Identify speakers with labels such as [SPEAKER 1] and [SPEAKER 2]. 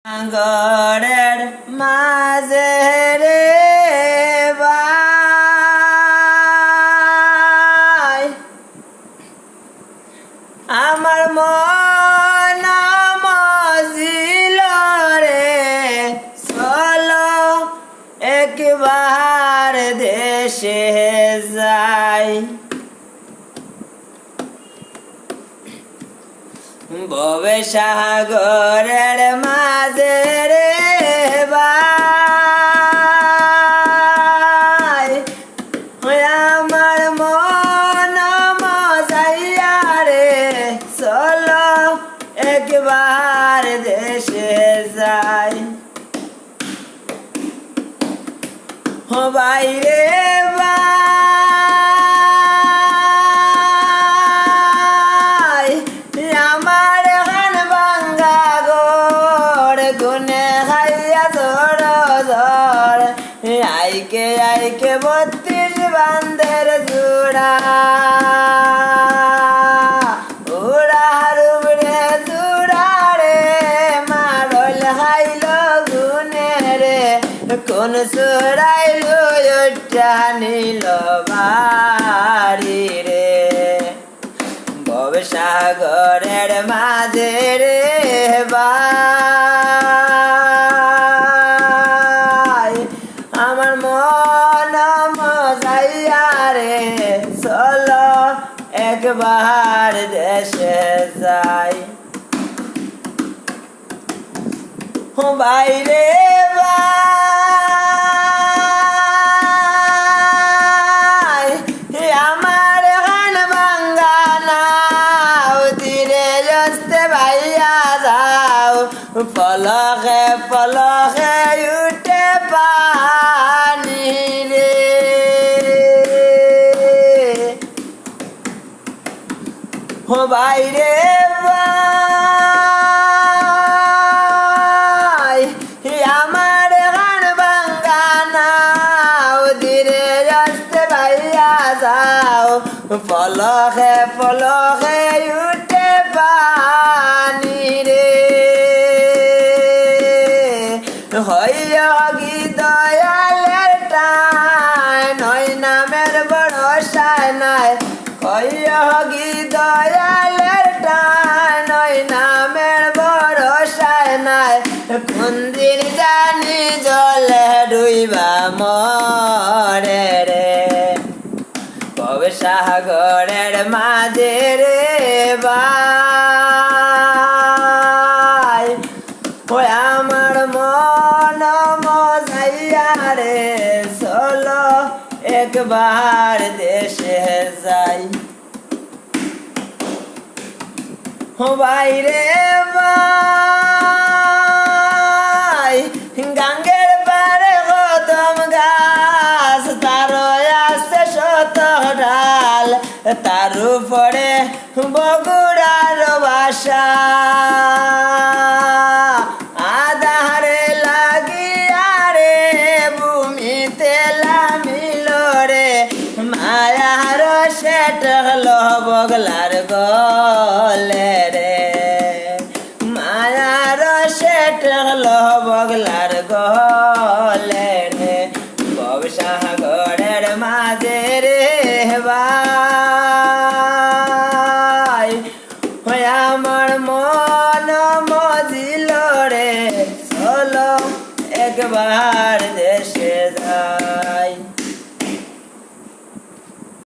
[SPEAKER 1] সাগরের মাঝে রে ভাই আমার মন মজিল রে চলো একবার দেশে যাই ভবে সাগরের মাঝে রে ভাই আমার মন মজাইয়া রে চলো একবার দেশে যাই ও বাইরে আইকে আইকে 32 বান্ধের জোড়া ওড়ার উপরে জোড়া রে মারল হাইল গুনে রে কোন চোরাইল ওটা নিল বাড়ি রে ভবে সাগরের মাঝে রে আমার মন মজাইয়া রে চলো একবার দেশে যাই বাইরে আমার গান বাঙ্গানা তীরে আসতে ভাইয়া যাও পলকে পলকে উঠে পানি রে ও বাইরে আমার গান বাঙ্গানা ধীরে আসতে ভাইয়া যাও পলকে পলকে উঠে পানি রে হইয়া গি দয়ালের টাই নয় নামের ভরসা নাই হইয়া গি দয়ালের টাই নয় নামের ভরসা নাই মন্দির জানি জলে ডুইবা মরে রে ভবে সাগরের মাঝে রে ভাই ওই আমার মন মজাইয়া রে চলো একবার দেশে যাই বাইরে গাঙ্গের পারে কদম গাছ তার আছে শত ডাল তার উপরে বগুড়ার বাসা আধারে লাগিয়া রে ভূমিতে লামিল রে মায়ার সেটল বগলার গলে রে মায়ার সেটল বগলার গলে রে ভবে সাগরের মাঝে রে ভাই আমার মন মজিল রে চলো একবার দেশ